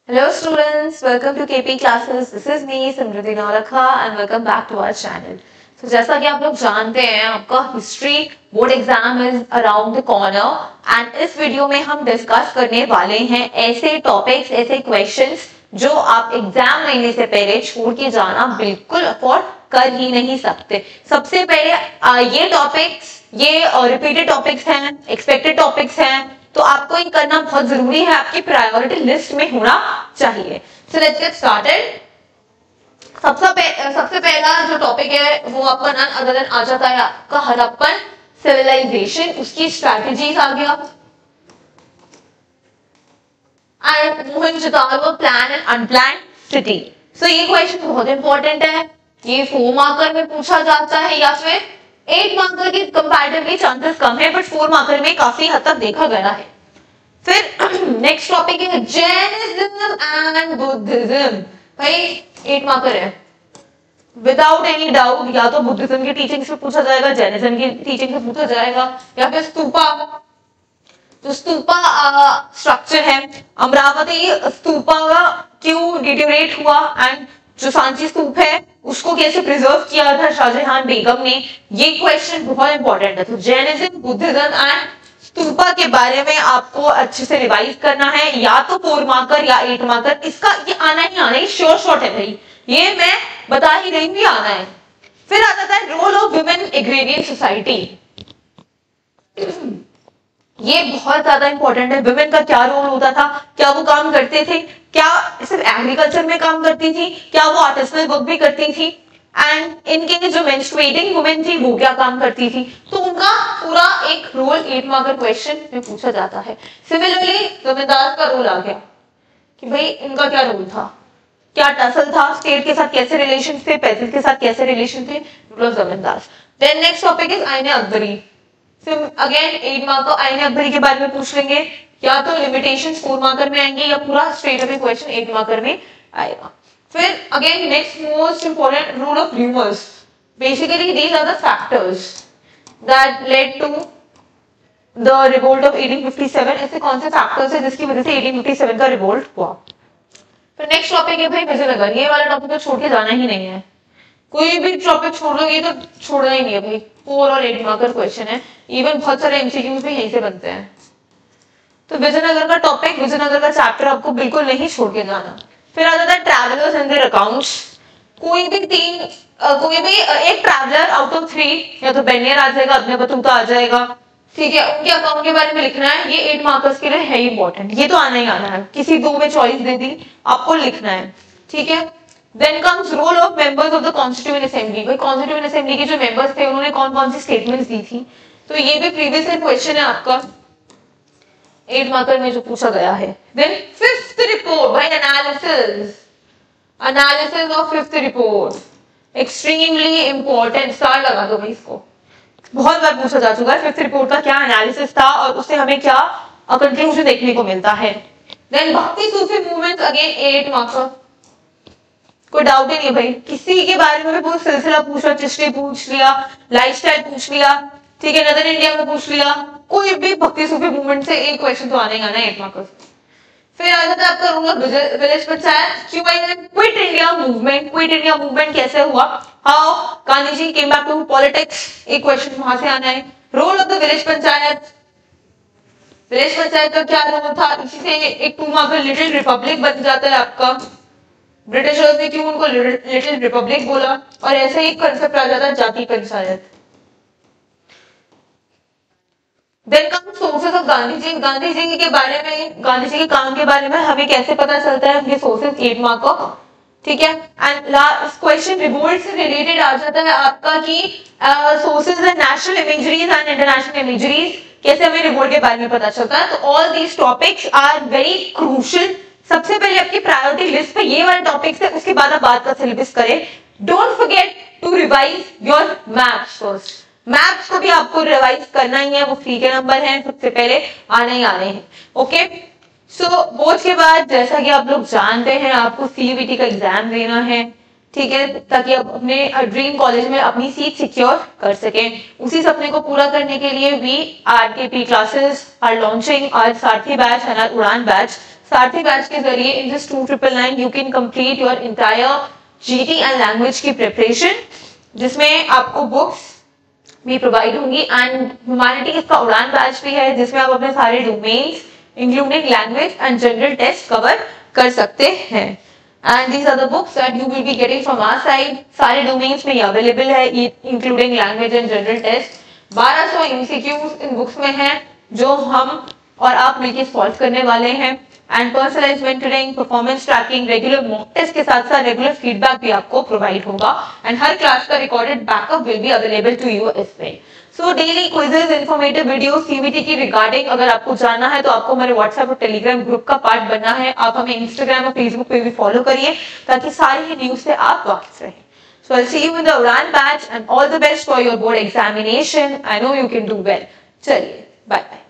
Hello students, welcome to KP classes. This is me Simriti Naulakha and welcome back to our channel. So जैसा कि आप लोग जानते हैं आपका history board exam is around the corner and इस video में हम डिस्कस करने वाले हैं ऐसे टॉपिक्स, ऐसे क्वेश्चंस जो आप एग्जाम लेने से पहले छोड़ के जाना बिल्कुल अफोर्ड कर ही नहीं सकते। सबसे पहले ये टॉपिक्स ये रिपीटेड टॉपिक्स हैं, एक्सपेक्टेड टॉपिक्स हैं, तो आपको ये करना बहुत जरूरी है, आपकी प्रायोरिटी लिस्ट में होना चाहिए। So let's get started. सबसे पहला जो टॉपिक है वो आपका नन अदर देन आ जाता है आपका हड़प्पन सिविलाइजेशन, उसकी स्ट्रैटेजीज आ गया and Mohenjodaro plan and unplanned city. So ये क्वेश्चन बहुत इंपॉर्टेंट है, ये 4 मार्कर में पूछा जाता है या फिर 8 मार्कर की कंपैरेटिवली चांसेस कम है, बट 4 मार्कर में काफी हद तक देखा गया है। फिर नेक्स्ट टॉपिक है जैनिज्म एंड बुद्धिज्म। भाई 8 मार्कर है, विदाउट एनी डाउट या तो बुद्धिज्म की टीचिंग से पूछा जाएगा, जैनिज्म की टीचिंग से पूछा जाएगा, या फिर स्तूपा, जो स्तूपा स्ट्रक्चर है, अमरावती स्तूपा क्यों डिटेरियोरेट हुआ एंड जो सांची स्तूप है उसको कैसे प्रिजर्व किया था शाहजहां बेगम ने, ये क्वेश्चन बहुत इंपॉर्टेंट है। तो जैनिज्म, बुद्धिज्म एंड स्तूपा के बारे में आपको अच्छे से रिवाइज करना है, या तो 4 मार्कर या 8 मार्कर, इसका ये आना ही आना है, श्योर शॉट है भाई, ये मैं बता ही रही हूँ, आना है। फिर आ जाता है role of women agrarian society. ये बहुत ज्यादा इंपॉर्टेंट है, वुमेन का क्या रोल होता था, क्या वो काम करते थे, क्या सिर्फ एग्रीकल्चर में काम करती थी, क्या वो आर्टिसनल वर्क भी करती थी, एंड इनके जो मेंस्ट्रुएटिंग वुमेन थी वो क्या काम करती थी, तो उनका पूरा एक रोल 8 मार्कर क्वेश्चन में पूछा जाता है। सिमिलरली जमींदार का रोल आ गया कि भाई इनका क्या रोल था, क्या टसल था, स्टेट के साथ कैसे रिलेशन थे, पेजेंट के साथ कैसे रिलेशन थे, रूल ऑफ जमींदार। देन नेक्स्ट टॉपिक इज आईने अकबरी। अगेन 8 मार्कर आईने अकबरी के बारे में पूछ लेंगे, या तो लिमिटेशंस 4 मार्कर में आएंगे या पूरा स्ट्रेट अवे क्वेश्चन 8 मार्कर में आएगा। फिर again next most important rule of rumours. Basically these are the factors that led to the revolt of 1857। ऐसे कौन से फैक्टर्स है जिसकी वजह से 1857 का रिवोल्ट हुआ। फिर नेक्स्ट टॉपिक है भाई विजयनगर। ये वाला टॉपिक तो छोड़ के जाना ही नहीं है, कोई भी टॉपिक छोड़ दोगे तो छोड़ना ही नहीं है भाई, 4 और 8 मार्कर क्वेश्चन है, इवन बहुत सारे एमसीक्यूज भी यहीं से बनते हैं। तो विजयनगर का टॉपिक, विजयनगर का चैप्टर आपको बिल्कुल नहीं छोड़ के जाना। फिर आ जाता है ट्रैवलर्स एंड देयर अकाउंट्स। कोई भी एक ट्रैवलर आउट ऑफ 3 या तो बेनियर आ जाएगा, अपने बतूता आ जाएगा, ठीक है, उनके अकाउंट के बारे में लिखना है, ये 8 मार्कर्स के लिए है इंपॉर्टेंट, ये तो आना ही आना है, किसी 2 में चॉइस दे दी आपको लिखना है, ठीक है। Then comes role of members of the constituent assembly. भाई कॉन्स्टिट्यूएंट असेंबली के जो मेंबर्स थे उन्होंने कौन कौन सी स्टेटमेंट्स दी थी, तो ये भी प्रीवियस ईयर क्वेश्चन है आपका 8 मार्कर में जो पूछा गया है। देन 5th रिपोर्ट, भाई analysis of 5th report, extremely important, star लगा दो भाई इसको, बहुत बार पूछा जा चुका है 5th रिपोर्ट का क्या एनालिसिस था और उससे हमें क्या कंक्लूजन देखने को मिलता है। देन भक्ति सूफी मूवमेंट, अगेन 8 मार्कर, कोई डाउट ही नहीं है भाई, किसी के बारे में भी पूरा सिलसिला पूछ लिया, चिश्ती पूछ लिया, लाइफस्टाइल पूछ लिया, ठीक है, नदर इंडिया में पूछ लिया, कोई भी भक्ति सूफी मूवमेंट से एक क्वेश्चन तो आने ही आना है 8 मार्क्स। फिर आ जाता है आपका role of village panchayat. Quit India movement, quit India movement कैसे हुआ, how Gandhi ji came back to politics, एक क्वेश्चन वहां से आना है। Role of the village panchayat, village panchayat का क्या रोल था, इसी से एक 2 मार्कर लिटिल रिपब्लिक बन जाता है आपका, ब्रिटिशर्स ने क्यों उनको लिटिल रिपब्लिक बोला, और ऐसे ही कंसेप्ट आ जाता है जाति panchayat. Then come sources of Gandhi ji. Gandhi ji के बारे में, गांधी जी के काम के बारे में हमें कैसे पता चलता है, उनके सोर्सेस 8 मार्कर, ठीक है। एंड लास्ट क्वेश्चन रिवोल्ट से रिलेटेड आ जाता है आपका कि sources and national imageries and international imageries, कैसे हमें रिवोल्ट के बारे में पता चलता है। तो all these topics are very crucial. सबसे पहले आपकी प्रायोरिटी लिस्ट पे ये वाले टॉपिक्स है, उसके बाद आप बात का सिलेबस करें। Don't forget to revise your maths first, maths को भी आपको रिवाइज करना ही है, वो फ्री के नंबर हैं, सबसे पहले आने ही आने हैं, ओके। सो बोर्ड के बाद जैसा कि आप लोग जानते हैं आपको सीयूईटी का एग्जाम देना है, ठीक है, ताकि आप अपने ड्रीम कॉलेज में अपनी सीट सिक्योर कर सकें। उसी सपने को पूरा करने के लिए we are K P classes are launching our Sarathi batch and our Udaan batch. Sarathi batch के जरिए in this 2999 you can complete your entire GT and language की प्रिपरेशन, जिसमें आपको बुक्स भी प्रोवाइड होंगी एंड ह्यूमैनिटीज का उड़ान बैच भी है जिसमें आप अपने सारे domains including language and general test cover कर सकते हैं। And these are the books that you will be getting from our side. सारे डोमेन्स में ये अवेलेबल है including language and general test. 1200 MCQs in books में हैं जो हम और आप मिलकर सॉल्व करने वाले हैं and personalised mentoring, performance tracking, regular mock test के साथ साथ रेगुलर फीडबैक भी आपको प्रोवाइड होगा एंड हर क्लास का recorded backup will be available to you इसमें। So daily quizzes, informative video CVT की रिगार्डिंग अगर आपको जानना है तो आपको हमारे व्हाट्सएप और टेलीग्राम ग्रुप का पार्ट बनना है। आप हमें इंस्टाग्राम और फेसबुक पे भी फॉलो करिए ताकि सारी ही न्यूज से आप वाकिफ रहें। So I'll see you in the Udan batch and all the best for your board examination. I know you can do well. चलिए, bye bye.